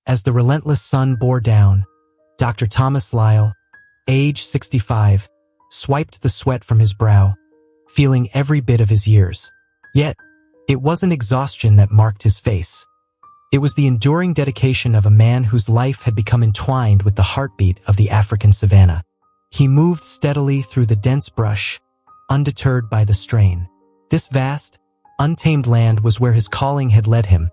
As the relentless sun bore down, Dr. Thomas Lyle, age 65, swiped the sweat from his brow, feeling every bit of his years. Yet, it wasn't exhaustion that marked his face. It was the enduring dedication of a man whose life had become entwined with the heartbeat of the African savanna. He moved steadily through the dense brush, undeterred by the strain. This vast, untamed land was where his calling had led him,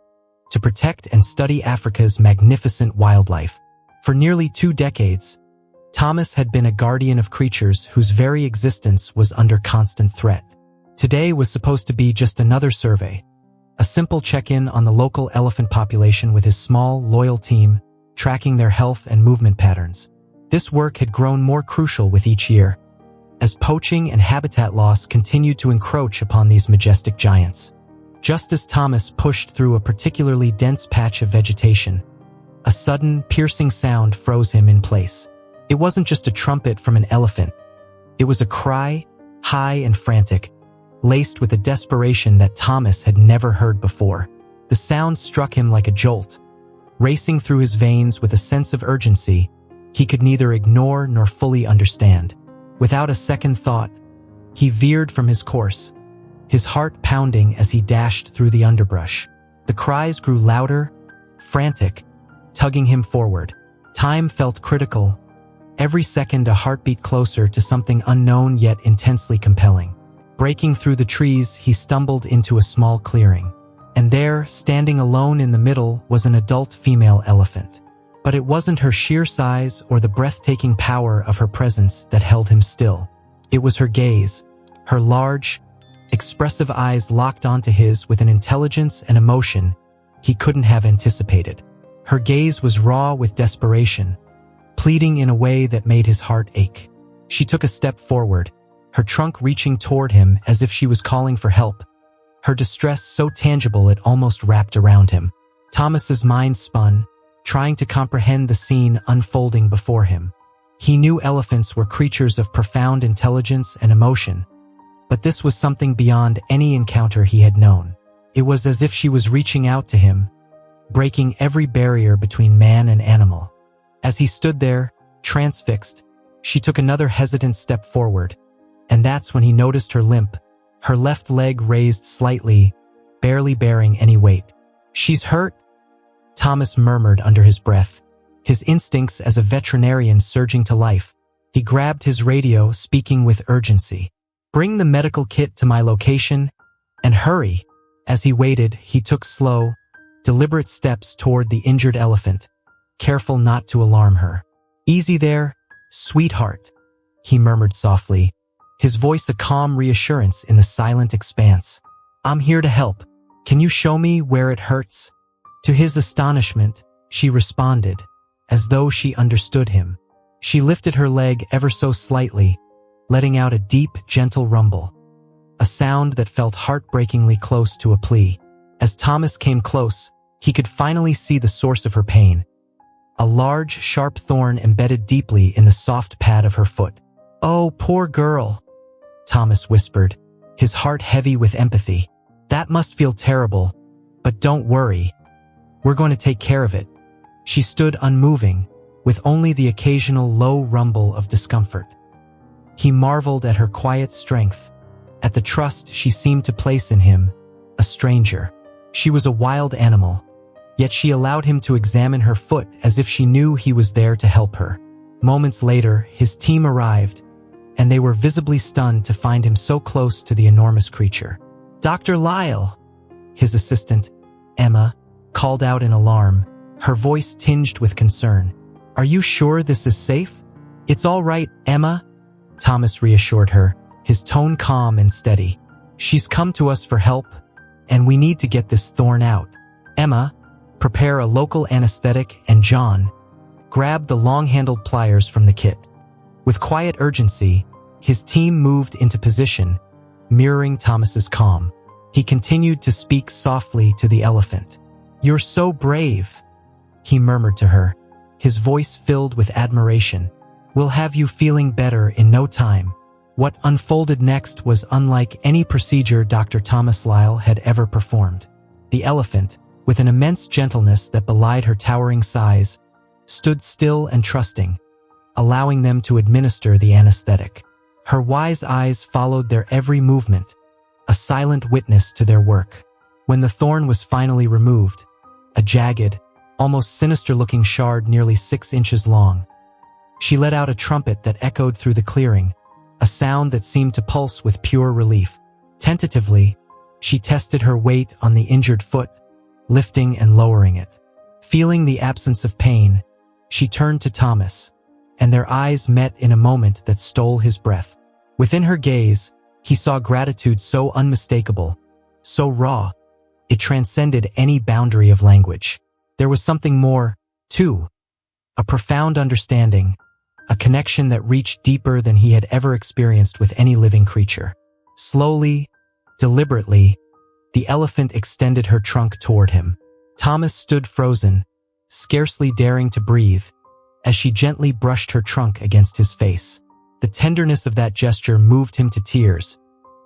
to protect and study Africa's magnificent wildlife. For nearly 2 decades, Thomas had been a guardian of creatures whose very existence was under constant threat. Today was supposed to be just another survey, a simple check-in on the local elephant population with his small, loyal team, tracking their health and movement patterns. This work had grown more crucial with each year, as poaching and habitat loss continued to encroach upon these majestic giants. Just as Thomas pushed through a particularly dense patch of vegetation, a sudden, piercing sound froze him in place. It wasn't just a trumpet from an elephant. It was a cry, high and frantic, laced with a desperation that Thomas had never heard before. The sound struck him like a jolt, racing through his veins with a sense of urgency he could neither ignore nor fully understand. Without a second thought, he veered from his course, his heart pounding as he dashed through the underbrush. The cries grew louder, frantic, tugging him forward. Time felt critical, every second a heartbeat closer to something unknown yet intensely compelling. Breaking through the trees, he stumbled into a small clearing. And there, standing alone in the middle, was an adult female elephant. But it wasn't her sheer size or the breathtaking power of her presence that held him still. It was her gaze, her large, expressive eyes locked onto his with an intelligence and emotion he couldn't have anticipated. Her gaze was raw with desperation, pleading in a way that made his heart ache. She took a step forward, her trunk reaching toward him as if she was calling for help, her distress so tangible it almost wrapped around him. Thomas's mind spun, trying to comprehend the scene unfolding before him. He knew elephants were creatures of profound intelligence and emotion, but this was something beyond any encounter he had known. It was as if she was reaching out to him, breaking every barrier between man and animal. As he stood there, transfixed, she took another hesitant step forward, and that's when he noticed her limp, her left leg raised slightly, barely bearing any weight. "She's hurt," Thomas murmured under his breath, his instincts as a veterinarian surging to life. He grabbed his radio, speaking with urgency. "Bring the medical kit to my location, and hurry." As he waited, he took slow, deliberate steps toward the injured elephant, careful not to alarm her. "Easy there, sweetheart," he murmured softly, his voice a calm reassurance in the silent expanse. "I'm here to help. Can you show me where it hurts?" To his astonishment, she responded, as though she understood him. She lifted her leg ever so slightly, letting out a deep, gentle rumble, a sound that felt heartbreakingly close to a plea. As Thomas came close, he could finally see the source of her pain, a large, sharp thorn embedded deeply in the soft pad of her foot. "Oh, poor girl," Thomas whispered, his heart heavy with empathy. "That must feel terrible, but don't worry. We're going to take care of it." She stood unmoving, with only the occasional low rumble of discomfort. He marveled at her quiet strength, at the trust she seemed to place in him, a stranger. She was a wild animal, yet she allowed him to examine her foot as if she knew he was there to help her. Moments later, his team arrived, and they were visibly stunned to find him so close to the enormous creature. "Dr. Lyle," his assistant, Emma, called out in alarm, her voice tinged with concern. "Are you sure this is safe?" "It's all right, Emma," Thomas reassured her, his tone calm and steady. "She's come to us for help, and we need to get this thorn out. Emma, prepare a local anesthetic, and John, grab the long-handled pliers from the kit." With quiet urgency, his team moved into position, mirroring Thomas's calm. He continued to speak softly to the elephant. "You're so brave," he murmured to her, his voice filled with admiration. "We'll have you feeling better in no time." What unfolded next was unlike any procedure Dr. Thomas Lyle had ever performed. The elephant, with an immense gentleness that belied her towering size, stood still and trusting, allowing them to administer the anesthetic. Her wise eyes followed their every movement, a silent witness to their work. When the thorn was finally removed, a jagged, almost sinister-looking shard nearly 6 inches long, she let out a trumpet that echoed through the clearing, a sound that seemed to pulse with pure relief. Tentatively, she tested her weight on the injured foot, lifting and lowering it. Feeling the absence of pain, she turned to Thomas, and their eyes met in a moment that stole his breath. Within her gaze, he saw gratitude so unmistakable, so raw, it transcended any boundary of language. There was something more, too, a profound understanding, a connection that reached deeper than he had ever experienced with any living creature. Slowly, deliberately, the elephant extended her trunk toward him. Thomas stood frozen, scarcely daring to breathe, as she gently brushed her trunk against his face. The tenderness of that gesture moved him to tears,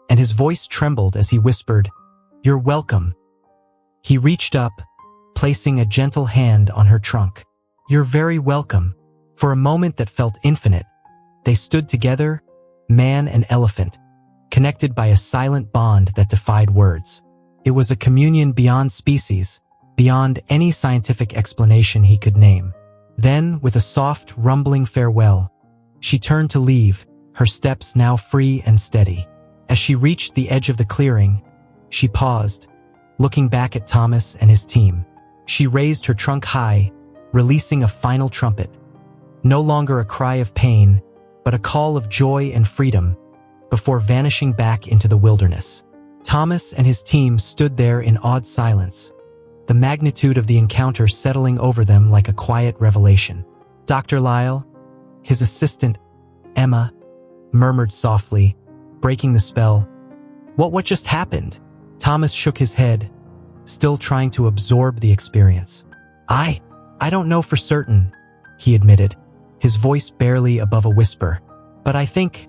and his voice trembled as he whispered, "You're welcome." He reached up, placing a gentle hand on her trunk. "You're very welcome." For a moment that felt infinite, they stood together, man and elephant, connected by a silent bond that defied words. It was a communion beyond species, beyond any scientific explanation he could name. Then, with a soft, rumbling farewell, she turned to leave, her steps now free and steady. As she reached the edge of the clearing, she paused, looking back at Thomas and his team. She raised her trunk high, releasing a final trumpet. No longer a cry of pain, but a call of joy and freedom, before vanishing back into the wilderness. Thomas and his team stood there in awed silence, the magnitude of the encounter settling over them like a quiet revelation. Dr. Lyle, his assistant, Emma, murmured softly, breaking the spell, What just happened?" Thomas shook his head, still trying to absorb the experience. I don't know for certain," he admitted, his voice barely above a whisper. "But I think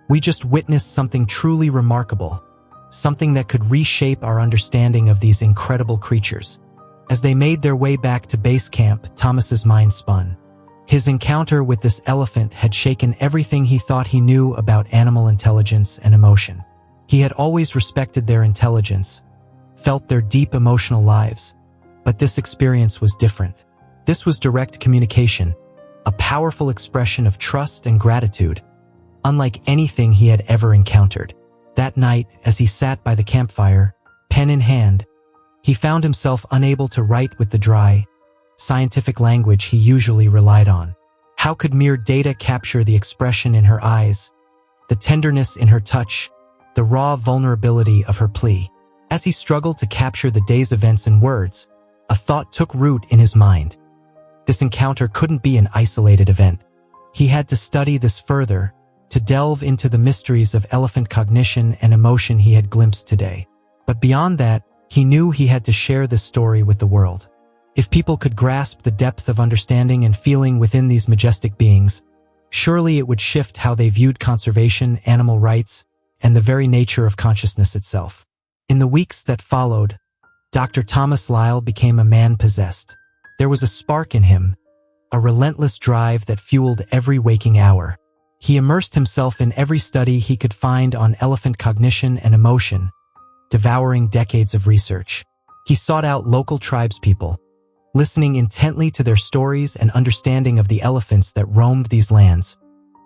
we just witnessed something truly remarkable, something that could reshape our understanding of these incredible creatures." As they made their way back to base camp, Thomas's mind spun. His encounter with this elephant had shaken everything he thought he knew about animal intelligence and emotion. He had always respected their intelligence, felt their deep emotional lives, but this experience was different. This was direct communication, a powerful expression of trust and gratitude, unlike anything he had ever encountered. That night, as he sat by the campfire, pen in hand, he found himself unable to write with the dry, scientific language he usually relied on. How could mere data capture the expression in her eyes, the tenderness in her touch, the raw vulnerability of her plea? As he struggled to capture the day's events in words, a thought took root in his mind. This encounter couldn't be an isolated event. He had to study this further, to delve into the mysteries of elephant cognition and emotion he had glimpsed today. But beyond that, he knew he had to share this story with the world. If people could grasp the depth of understanding and feeling within these majestic beings, surely it would shift how they viewed conservation, animal rights, and the very nature of consciousness itself. In the weeks that followed, Dr. Thomas Lyle became a man possessed. There was a spark in him, a relentless drive that fueled every waking hour. He immersed himself in every study he could find on elephant cognition and emotion, devouring decades of research. He sought out local tribespeople, listening intently to their stories and understanding of the elephants that roamed these lands,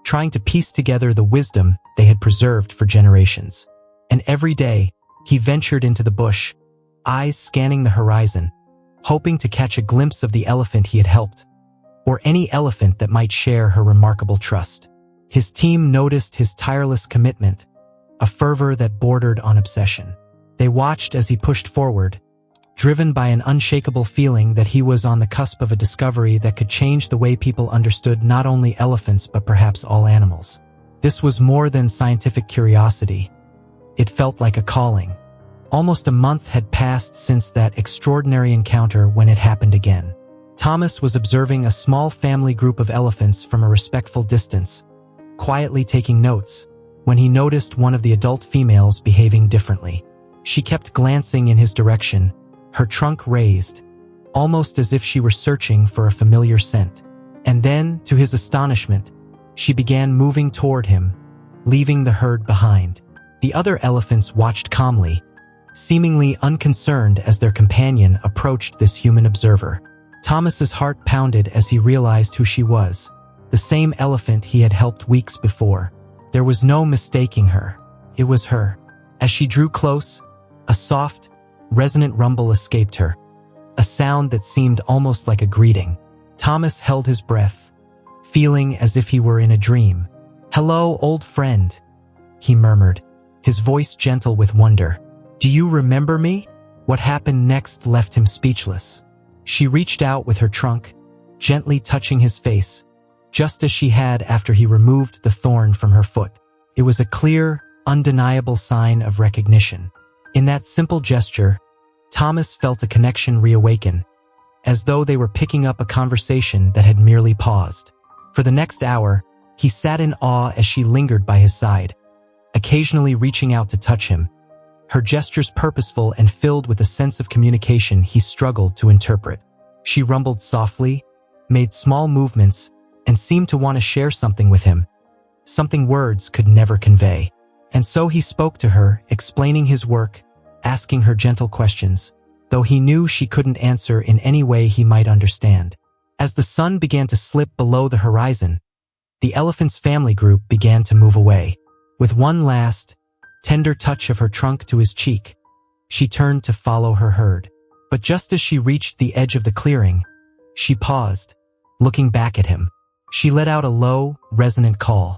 trying to piece together the wisdom they had preserved for generations. And every day, he ventured into the bush, eyes scanning the horizon, hoping to catch a glimpse of the elephant he had helped, or any elephant that might share her remarkable trust. His team noticed his tireless commitment, a fervor that bordered on obsession. They watched as he pushed forward, driven by an unshakable feeling that he was on the cusp of a discovery that could change the way people understood not only elephants but perhaps all animals. This was more than scientific curiosity. It felt like a calling. Almost a month had passed since that extraordinary encounter when it happened again. Thomas was observing a small family group of elephants from a respectful distance, quietly taking notes, when he noticed one of the adult females behaving differently. She kept glancing in his direction, her trunk raised, almost as if she were searching for a familiar scent. And then, to his astonishment, she began moving toward him, leaving the herd behind. The other elephants watched calmly, seemingly unconcerned as their companion approached this human observer. Thomas's heart pounded as he realized who she was, the same elephant he had helped weeks before. There was no mistaking her. It was her. As she drew close, a soft, resonant rumble escaped her, a sound that seemed almost like a greeting. Thomas held his breath, feeling as if he were in a dream. "Hello, old friend," he murmured, his voice gentle with wonder. "Do you remember me?" What happened next left him speechless. She reached out with her trunk, gently touching his face, just as she had after he removed the thorn from her foot. It was a clear, undeniable sign of recognition. In that simple gesture, Thomas felt a connection reawaken, as though they were picking up a conversation that had merely paused. For the next hour, he sat in awe as she lingered by his side, occasionally reaching out to touch him, her gestures purposeful and filled with a sense of communication he struggled to interpret. She rumbled softly, made small movements, and seemed to want to share something with him, something words could never convey. And so he spoke to her, explaining his work, asking her gentle questions, though he knew she couldn't answer in any way he might understand. As the sun began to slip below the horizon, the elephant's family group began to move away. With one last, tender touch of her trunk to his cheek, she turned to follow her herd. But just as she reached the edge of the clearing, she paused, looking back at him. She let out a low, resonant call,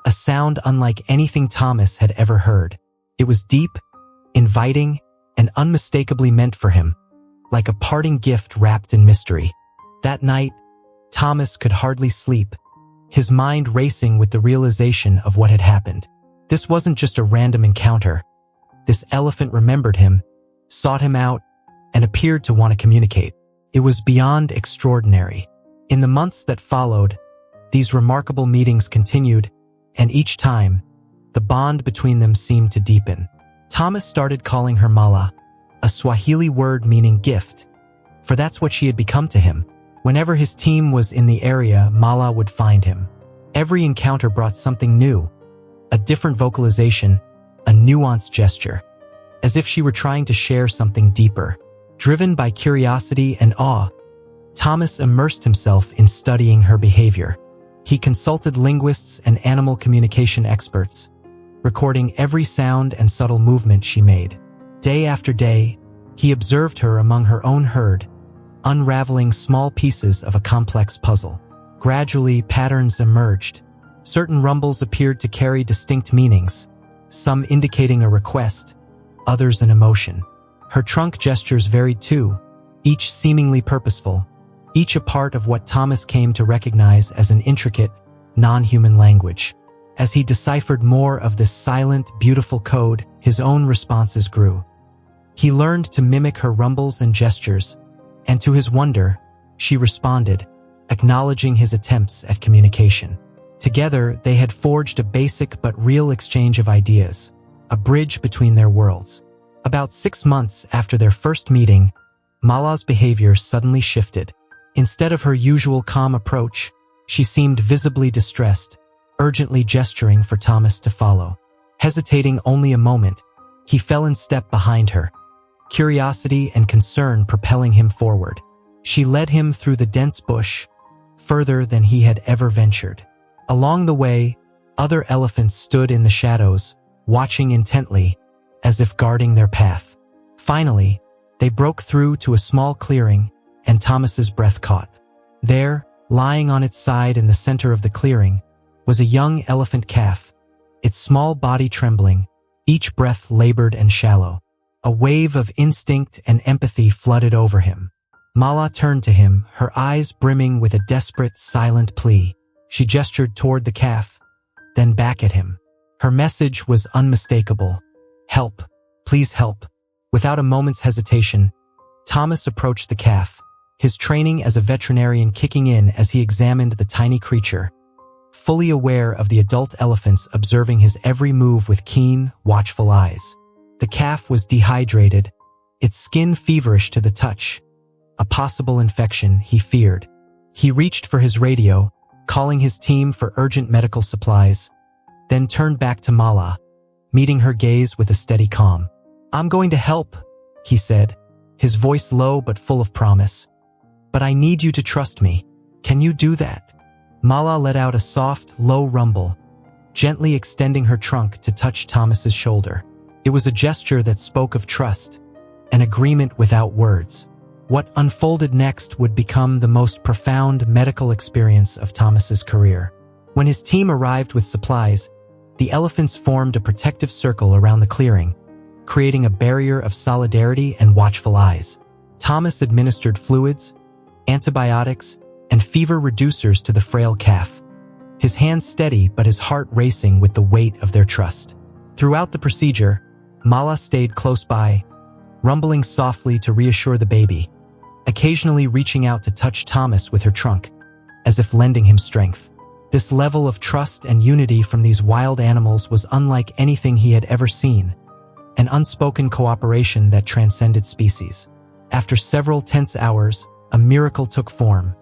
a sound unlike anything Thomas had ever heard. It was deep, inviting, and unmistakably meant for him, like a parting gift wrapped in mystery. That night, Thomas could hardly sleep, his mind racing with the realization of what had happened. This wasn't just a random encounter. This elephant remembered him, sought him out, and appeared to want to communicate. It was beyond extraordinary. In the months that followed, these remarkable meetings continued, and each time, the bond between them seemed to deepen. Thomas started calling her Mala, a Swahili word meaning gift, for that's what she had become to him. Whenever his team was in the area, Mala would find him. Every encounter brought something new, a different vocalization, a nuanced gesture, as if she were trying to share something deeper. Driven by curiosity and awe, Thomas immersed himself in studying her behavior. He consulted linguists and animal communication experts, recording every sound and subtle movement she made. Day after day, he observed her among her own herd, unraveling small pieces of a complex puzzle. Gradually, patterns emerged. Certain rumbles appeared to carry distinct meanings, some indicating a request, others an emotion. Her trunk gestures varied too, each seemingly purposeful, each a part of what Thomas came to recognize as an intricate, non-human language. As he deciphered more of this silent, beautiful code, his own responses grew. He learned to mimic her rumbles and gestures, and to his wonder, she responded, acknowledging his attempts at communication. Together, they had forged a basic but real exchange of ideas, a bridge between their worlds. About 6 months after their first meeting, Mala's behavior suddenly shifted. Instead of her usual calm approach, she seemed visibly distressed, urgently gesturing for Thomas to follow. Hesitating only a moment, he fell in step behind her, curiosity and concern propelling him forward. She led him through the dense bush, further than he had ever ventured. Along the way, other elephants stood in the shadows, watching intently, as if guarding their path. Finally, they broke through to a small clearing, and Thomas's breath caught. There, lying on its side in the center of the clearing, was a young elephant calf, its small body trembling, each breath labored and shallow. A wave of instinct and empathy flooded over him. Mala turned to him, her eyes brimming with a desperate, silent plea. She gestured toward the calf, then back at him. Her message was unmistakable. Help, please help. Without a moment's hesitation, Thomas approached the calf, his training as a veterinarian kicking in as he examined the tiny creature, fully aware of the adult elephants observing his every move with keen, watchful eyes. The calf was dehydrated, its skin feverish to the touch. A possible infection, he feared. He reached for his radio, calling his team for urgent medical supplies, then turned back to Mala, meeting her gaze with a steady calm. "I'm going to help," he said, his voice low but full of promise. "But I need you to trust me. Can you do that?" Mala let out a soft, low rumble, gently extending her trunk to touch Thomas's shoulder. It was a gesture that spoke of trust, an agreement without words. What unfolded next would become the most profound medical experience of Thomas's career. When his team arrived with supplies, the elephants formed a protective circle around the clearing, creating a barrier of solidarity and watchful eyes. Thomas administered fluids, antibiotics, and fever reducers to the frail calf, his hands steady but his heart racing with the weight of their trust. Throughout the procedure, Mala stayed close by, rumbling softly to reassure the baby, occasionally reaching out to touch Thomas with her trunk, as if lending him strength. This level of trust and unity from these wild animals was unlike anything he had ever seen, an unspoken cooperation that transcended species. After several tense hours, a miracle took form.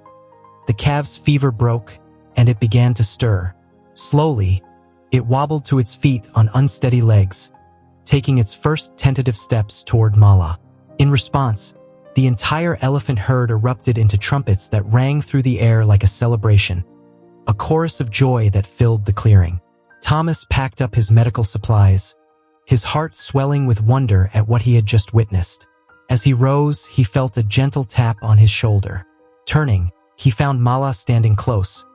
The calf's fever broke, and it began to stir. Slowly, it wobbled to its feet on unsteady legs, taking its first tentative steps toward Mala. In response, the entire elephant herd erupted into trumpets that rang through the air like a celebration, a chorus of joy that filled the clearing. Thomas packed up his medical supplies, his heart swelling with wonder at what he had just witnessed. As he rose, he felt a gentle tap on his shoulder. Turning, he found Mala standing close,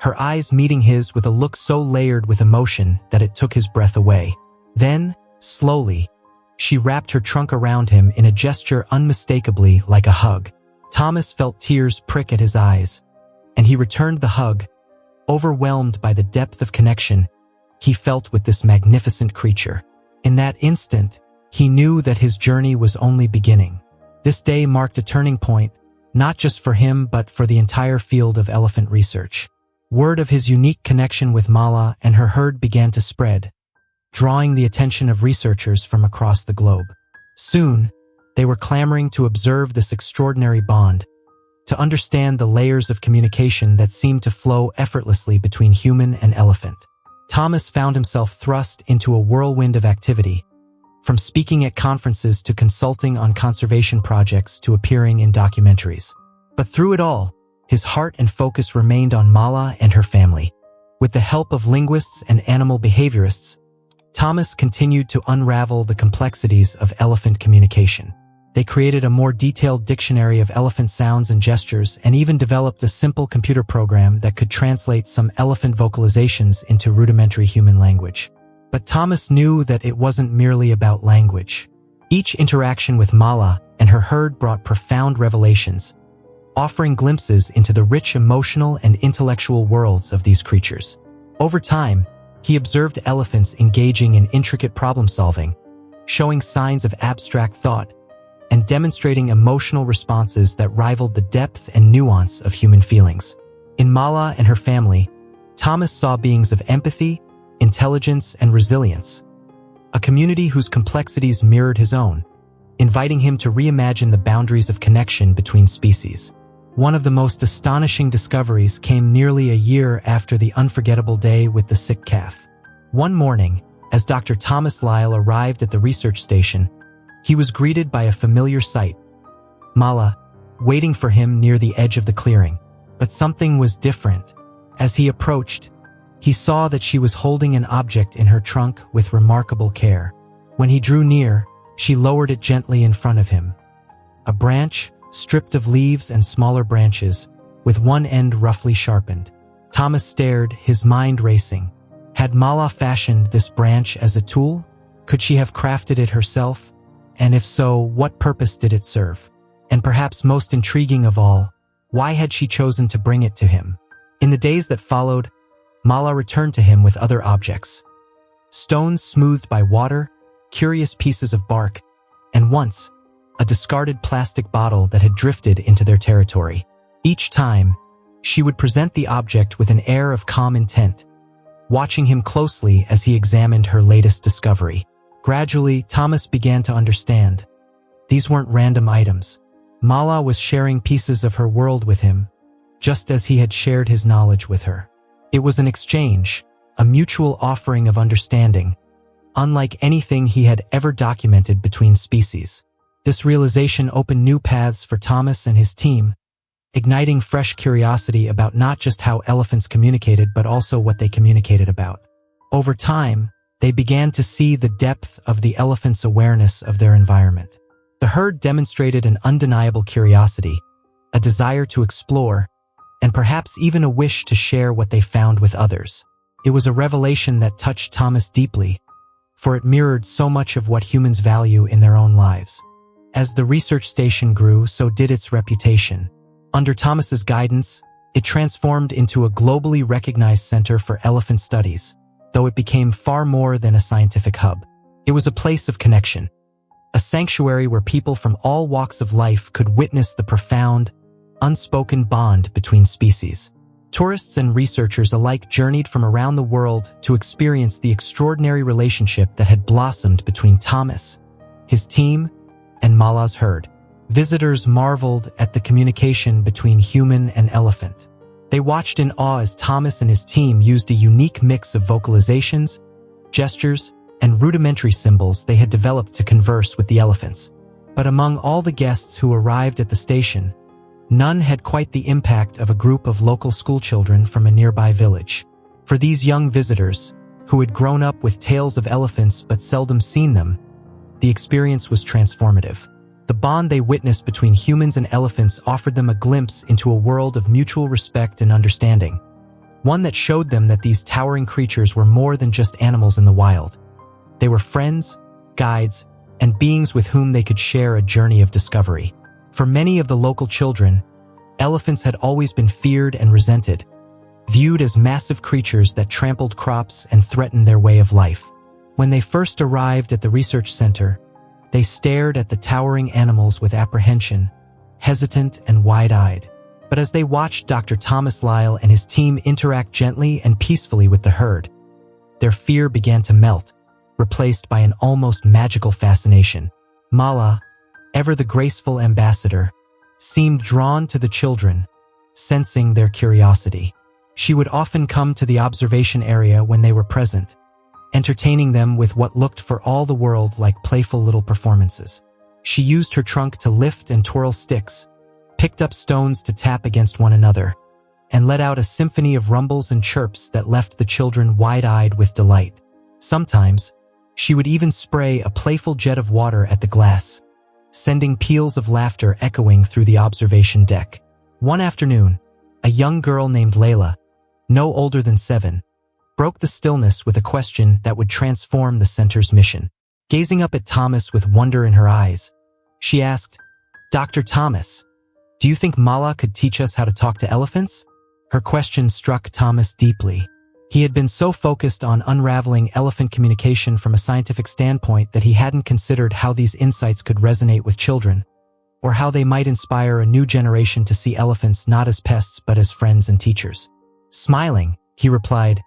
her eyes meeting his with a look so layered with emotion that it took his breath away. Then, slowly, she wrapped her trunk around him in a gesture unmistakably like a hug. Thomas felt tears prick at his eyes, and he returned the hug, overwhelmed by the depth of connection he felt with this magnificent creature. In that instant, he knew that his journey was only beginning. This day marked a turning point, not just for him but for the entire field of elephant research. Word of his unique connection with Mala and her herd began to spread, drawing the attention of researchers from across the globe. Soon, they were clamoring to observe this extraordinary bond, to understand the layers of communication that seemed to flow effortlessly between human and elephant. Thomas found himself thrust into a whirlwind of activity, from speaking at conferences to consulting on conservation projects to appearing in documentaries. But through it all, his heart and focus remained on Mala and her family. With the help of linguists and animal behaviorists, Thomas continued to unravel the complexities of elephant communication. They created a more detailed dictionary of elephant sounds and gestures and even developed a simple computer program that could translate some elephant vocalizations into rudimentary human language. But Thomas knew that it wasn't merely about language. Each interaction with Mala and her herd brought profound revelations, offering glimpses into the rich emotional and intellectual worlds of these creatures. Over time, he observed elephants engaging in intricate problem-solving, showing signs of abstract thought, and demonstrating emotional responses that rivaled the depth and nuance of human feelings. In Mala and her family, Thomas saw beings of empathy, intelligence, and resilience, a community whose complexities mirrored his own, inviting him to reimagine the boundaries of connection between species. One of the most astonishing discoveries came nearly a year after the unforgettable day with the sick calf. One morning, as Dr. Thomas Lyle arrived at the research station, he was greeted by a familiar sight, Mala, waiting for him near the edge of the clearing. But something was different. As he approached, he saw that she was holding an object in her trunk with remarkable care. When he drew near, she lowered it gently in front of him. A branch, stripped of leaves and smaller branches, with one end roughly sharpened. Thomas stared, his mind racing. Had Mala fashioned this branch as a tool? Could she have crafted it herself? And if so, what purpose did it serve? And perhaps most intriguing of all, why had she chosen to bring it to him? In the days that followed, Mala returned to him with other objects. Stones smoothed by water, curious pieces of bark, and once, a discarded plastic bottle that had drifted into their territory. Each time, she would present the object with an air of calm intent, watching him closely as he examined her latest discovery. Gradually, Thomas began to understand. These weren't random items. Mala was sharing pieces of her world with him, just as he had shared his knowledge with her. It was an exchange, a mutual offering of understanding, unlike anything he had ever documented between species. This realization opened new paths for Thomas and his team, igniting fresh curiosity about not just how elephants communicated but also what they communicated about. Over time, they began to see the depth of the elephants' awareness of their environment. The herd demonstrated an undeniable curiosity, a desire to explore, and perhaps even a wish to share what they found with others. It was a revelation that touched Thomas deeply, for it mirrored so much of what humans value in their own lives. As the research station grew, so did its reputation. Under Thomas's guidance, it transformed into a globally recognized center for elephant studies, though it became far more than a scientific hub. It was a place of connection, a sanctuary where people from all walks of life could witness the profound, unspoken bond between species. Tourists and researchers alike journeyed from around the world to experience the extraordinary relationship that had blossomed between Thomas, his team, and Mala's herd. Visitors marveled at the communication between human and elephant. They watched in awe as Thomas and his team used a unique mix of vocalizations, gestures, and rudimentary symbols they had developed to converse with the elephants. But among all the guests who arrived at the station, none had quite the impact of a group of local schoolchildren from a nearby village. For these young visitors, who had grown up with tales of elephants but seldom seen them, the experience was transformative. The bond they witnessed between humans and elephants offered them a glimpse into a world of mutual respect and understanding, one that showed them that these towering creatures were more than just animals in the wild. They were friends, guides, and beings with whom they could share a journey of discovery. For many of the local children, elephants had always been feared and resented, viewed as massive creatures that trampled crops and threatened their way of life. When they first arrived at the research center, they stared at the towering animals with apprehension, hesitant and wide-eyed. But as they watched Dr. Thomas Lyle and his team interact gently and peacefully with the herd, their fear began to melt, replaced by an almost magical fascination. Mala, ever the graceful ambassador, seemed drawn to the children, sensing their curiosity. She would often come to the observation area when they were present, entertaining them with what looked for all the world like playful little performances. She used her trunk to lift and twirl sticks, picked up stones to tap against one another, and let out a symphony of rumbles and chirps that left the children wide-eyed with delight. Sometimes, she would even spray a playful jet of water at the glass, sending peals of laughter echoing through the observation deck. One afternoon, a young girl named Layla, no older than 7, broke the stillness with a question that would transform the center's mission. Gazing up at Thomas with wonder in her eyes, she asked, "Dr. Thomas, do you think Mala could teach us how to talk to elephants?" Her question struck Thomas deeply. He had been so focused on unraveling elephant communication from a scientific standpoint that he hadn't considered how these insights could resonate with children, or how they might inspire a new generation to see elephants not as pests but as friends and teachers. Smiling, he replied,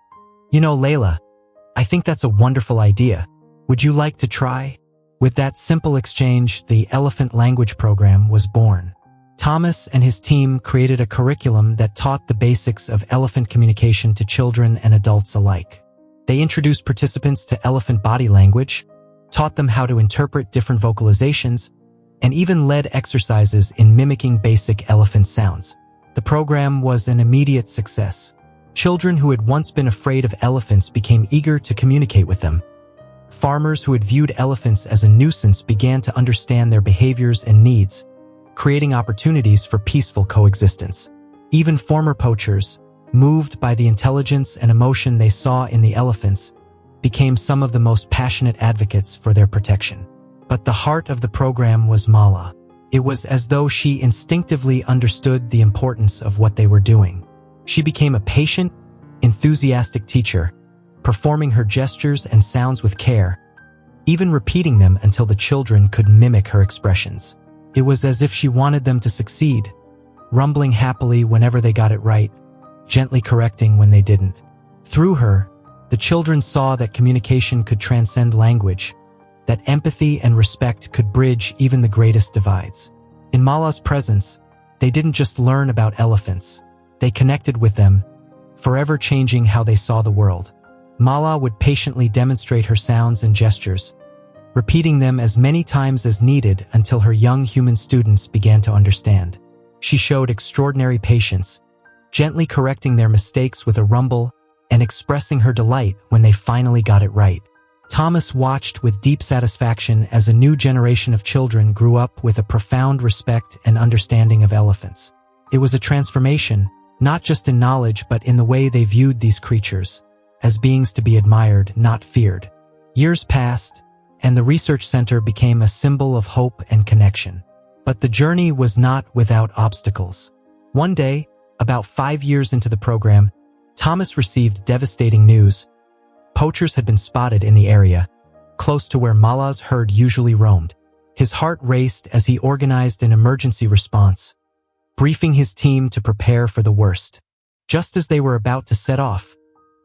"You know, Layla, I think that's a wonderful idea. Would you like to try?" With that simple exchange, the Elephant Language Program was born. Thomas and his team created a curriculum that taught the basics of elephant communication to children and adults alike. They introduced participants to elephant body language, taught them how to interpret different vocalizations, and even led exercises in mimicking basic elephant sounds. The program was an immediate success. Children who had once been afraid of elephants became eager to communicate with them. Farmers who had viewed elephants as a nuisance began to understand their behaviors and needs, creating opportunities for peaceful coexistence. Even former poachers, moved by the intelligence and emotion they saw in the elephants, became some of the most passionate advocates for their protection. But the heart of the program was Mala. It was as though she instinctively understood the importance of what they were doing. She became a patient, enthusiastic teacher, performing her gestures and sounds with care, even repeating them until the children could mimic her expressions. It was as if she wanted them to succeed, rumbling happily whenever they got it right, gently correcting when they didn't. Through her, the children saw that communication could transcend language, that empathy and respect could bridge even the greatest divides. In Mala's presence, they didn't just learn about elephants. They connected with them, forever changing how they saw the world. Mala would patiently demonstrate her sounds and gestures, repeating them as many times as needed until her young human students began to understand. She showed extraordinary patience, gently correcting their mistakes with a rumble and expressing her delight when they finally got it right. Thomas watched with deep satisfaction as a new generation of children grew up with a profound respect and understanding of elephants. It was a transformation, not just in knowledge but in the way they viewed these creatures, as beings to be admired, not feared. Years passed, and the research center became a symbol of hope and connection. But the journey was not without obstacles. One day, about 5 years into the program, Thomas received devastating news. Poachers had been spotted in the area, close to where Mala's herd usually roamed. His heart raced as he organized an emergency response, briefing his team to prepare for the worst. Just as they were about to set off,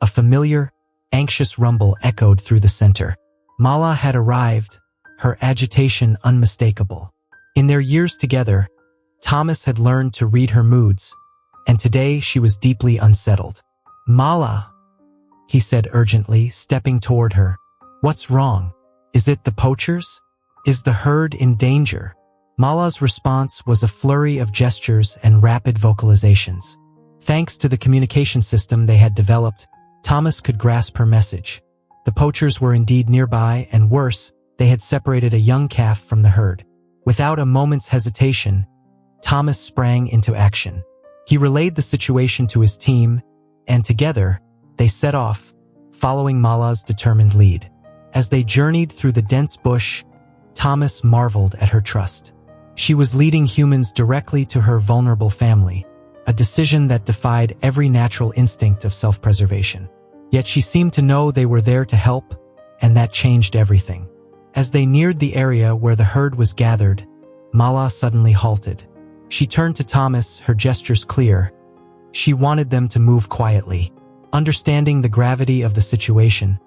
a familiar, anxious rumble echoed through the center. Mala had arrived, her agitation unmistakable. In their years together, Thomas had learned to read her moods, and today she was deeply unsettled. "Mala," he said urgently, stepping toward her. "What's wrong? Is it the poachers? Is the herd in danger?" Mala's response was a flurry of gestures and rapid vocalizations. Thanks to the communication system they had developed, Thomas could grasp her message. The poachers were indeed nearby, and worse, they had separated a young calf from the herd. Without a moment's hesitation, Thomas sprang into action. He relayed the situation to his team, and together, they set off, following Mala's determined lead. As they journeyed through the dense bush, Thomas marveled at her trust. She was leading humans directly to her vulnerable family, a decision that defied every natural instinct of self-preservation. Yet she seemed to know they were there to help, and that changed everything. As they neared the area where the herd was gathered, Mala suddenly halted. She turned to Thomas, her gestures clear. She wanted them to move quietly. Understanding the gravity of the situation,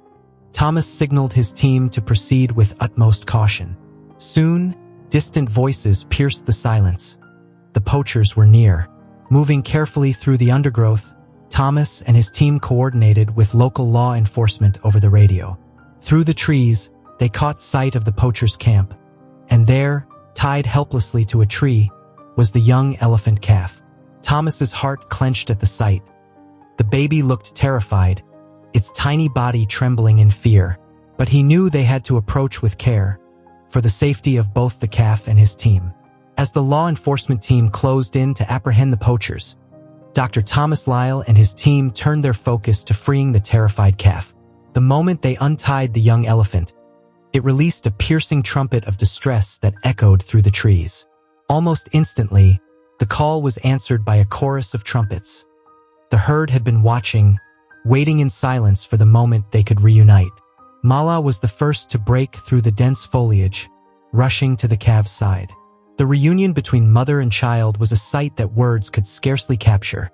Thomas signaled his team to proceed with utmost caution. Soon, distant voices pierced the silence. The poachers were near. Moving carefully through the undergrowth, Thomas and his team coordinated with local law enforcement over the radio. Through the trees, they caught sight of the poachers' camp, and there, tied helplessly to a tree, was the young elephant calf. Thomas's heart clenched at the sight. The baby looked terrified, its tiny body trembling in fear, but he knew they had to approach with care, for the safety of both the calf and his team. As the law enforcement team closed in to apprehend the poachers, Dr. Thomas Lyle and his team turned their focus to freeing the terrified calf. The moment they untied the young elephant, it released a piercing trumpet of distress that echoed through the trees. Almost instantly, the call was answered by a chorus of trumpets. The herd had been watching, waiting in silence for the moment they could reunite. Mala was the first to break through the dense foliage, rushing to the calf's side. The reunion between mother and child was a sight that words could scarcely capture.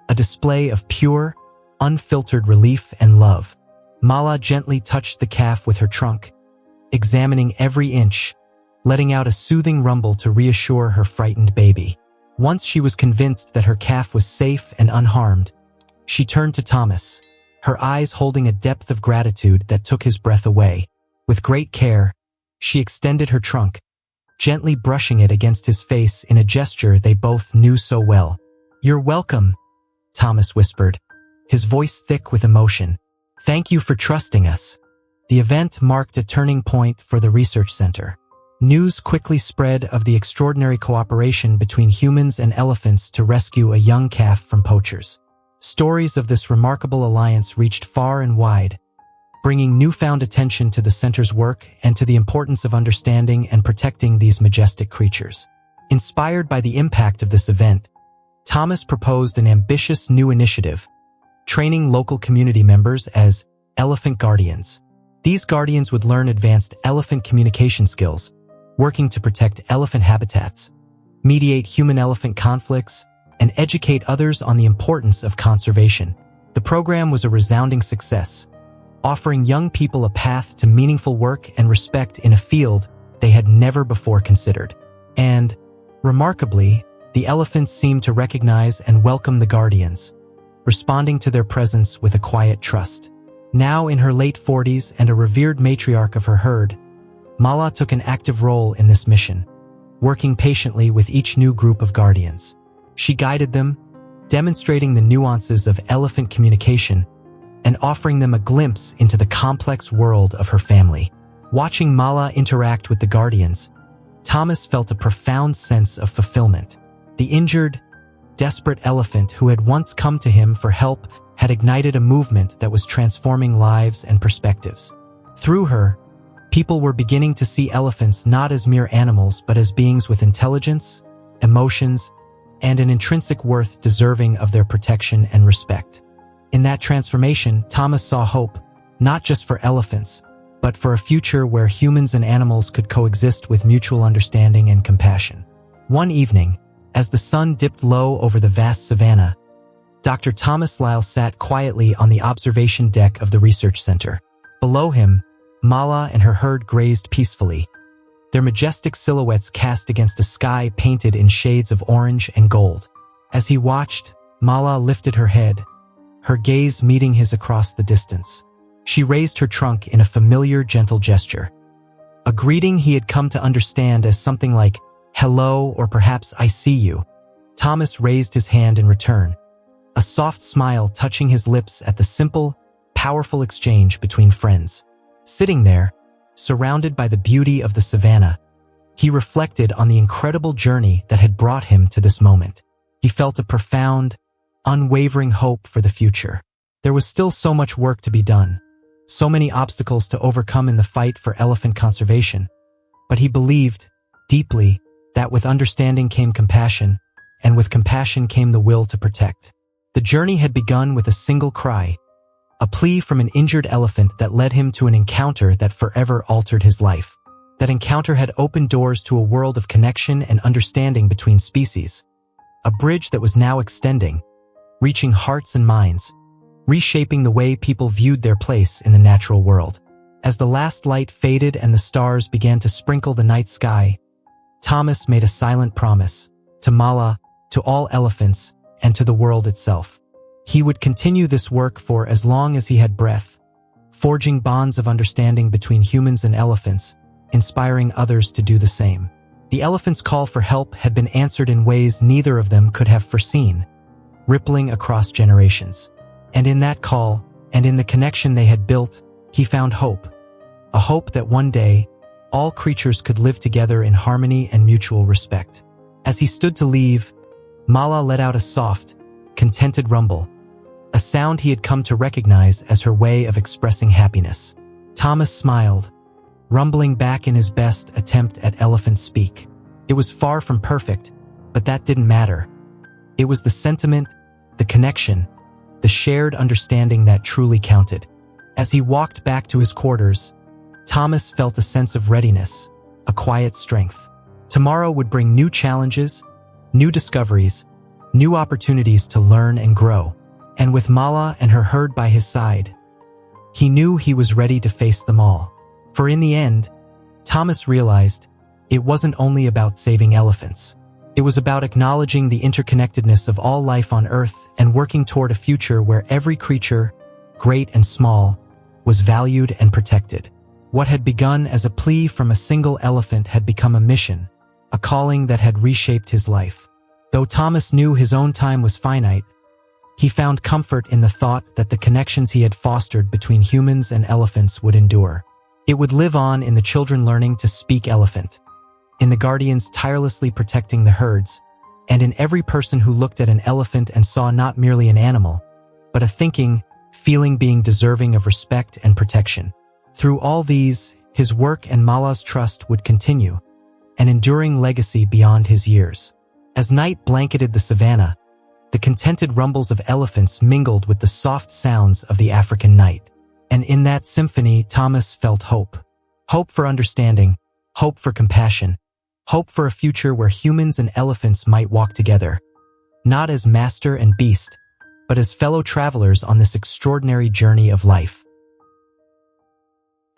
A display of pure, unfiltered relief and love. Mala gently touched the calf with her trunk, examining every inch, letting out a soothing rumble to reassure her frightened baby. Once she was convinced that her calf was safe and unharmed, she turned to Thomas, her eyes holding a depth of gratitude that took his breath away. With great care, she extended her trunk, gently brushing it against his face in a gesture they both knew so well. "You're welcome," Thomas whispered, his voice thick with emotion. "Thank you for trusting us." The event marked a turning point for the research center. News quickly spread of the extraordinary cooperation between humans and elephants to rescue a young calf from poachers. Stories of this remarkable alliance reached far and wide, bringing newfound attention to the center's work and to the importance of understanding and protecting these majestic creatures. Inspired by the impact of this event, Thomas proposed an ambitious new initiative, training local community members as elephant guardians. These guardians would learn advanced elephant communication skills, working to protect elephant habitats, mediate human-elephant conflicts, and educate others on the importance of conservation. The program was a resounding success, offering young people a path to meaningful work and respect in a field they had never before considered. And, remarkably, the elephants seemed to recognize and welcome the guardians, responding to their presence with a quiet trust. Now in her late 40s and a revered matriarch of her herd, Mala took an active role in this mission, working patiently with each new group of guardians. She guided them, demonstrating the nuances of elephant communication and offering them a glimpse into the complex world of her family. Watching Mala interact with the guardians, Thomas felt a profound sense of fulfillment. The injured, desperate elephant who had once come to him for help had ignited a movement that was transforming lives and perspectives. Through her, people were beginning to see elephants not as mere animals but as beings with intelligence, emotions, and an intrinsic worth deserving of their protection and respect. In that transformation, Thomas saw hope, not just for elephants, but for a future where humans and animals could coexist with mutual understanding and compassion. One evening, as the sun dipped low over the vast savanna, Dr. Thomas Lyle sat quietly on the observation deck of the research center. Below him, Mala and her herd grazed peacefully, their majestic silhouettes cast against a sky painted in shades of orange and gold. As he watched, Mala lifted her head, her gaze meeting his across the distance. She raised her trunk in a familiar, gentle gesture, a greeting he had come to understand as something like, "Hello," or perhaps "I see you." Thomas raised his hand in return, a soft smile touching his lips at the simple, powerful exchange between friends. Sitting there, surrounded by the beauty of the savanna, he reflected on the incredible journey that had brought him to this moment. He felt a profound, unwavering hope for the future. There was still so much work to be done, so many obstacles to overcome in the fight for elephant conservation, but he believed, deeply, that with understanding came compassion, and with compassion came the will to protect. The journey had begun with a single cry, a plea from an injured elephant that led him to an encounter that forever altered his life. That encounter had opened doors to a world of connection and understanding between species, a bridge that was now extending, reaching hearts and minds, reshaping the way people viewed their place in the natural world. As the last light faded and the stars began to sprinkle the night sky, Thomas made a silent promise, to Mala, to all elephants, and to the world itself. He would continue this work for as long as he had breath, forging bonds of understanding between humans and elephants, inspiring others to do the same. The elephants' call for help had been answered in ways neither of them could have foreseen, rippling across generations. And in that call, and in the connection they had built, he found hope. A hope that one day, all creatures could live together in harmony and mutual respect. As he stood to leave, Mala let out a soft, contented rumble, a sound he had come to recognize as her way of expressing happiness. Thomas smiled, rumbling back in his best attempt at elephant speak. It was far from perfect, but that didn't matter. It was the sentiment, the connection, the shared understanding that truly counted. As he walked back to his quarters, Thomas felt a sense of readiness, a quiet strength. Tomorrow would bring new challenges, new discoveries, new opportunities to learn and grow. And with Mala and her herd by his side, he knew he was ready to face them all. For in the end, Thomas realized it wasn't only about saving elephants. It was about acknowledging the interconnectedness of all life on Earth and working toward a future where every creature, great and small, was valued and protected. What had begun as a plea from a single elephant had become a mission, a calling that had reshaped his life. Though Thomas knew his own time was finite, he found comfort in the thought that the connections he had fostered between humans and elephants would endure. It would live on in the children learning to speak elephant, in the guardians tirelessly protecting the herds, and in every person who looked at an elephant and saw not merely an animal, but a thinking, feeling being deserving of respect and protection. Through all these, his work and Mala's trust would continue, an enduring legacy beyond his years. As night blanketed the savanna, the contented rumbles of elephants mingled with the soft sounds of the African night. And in that symphony, Thomas felt hope. Hope for understanding, hope for compassion, hope for a future where humans and elephants might walk together, not as master and beast, but as fellow travelers on this extraordinary journey of life.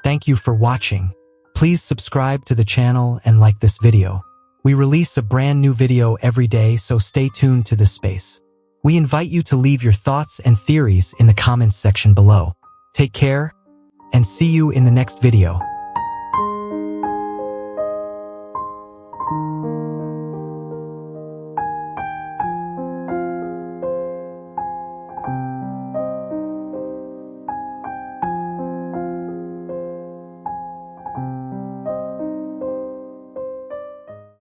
Thank you for watching. Please subscribe to the channel and like this video. We release a brand new video every day, so stay tuned to this space. We invite you to leave your thoughts and theories in the comments section below. Take care, and see you in the next video.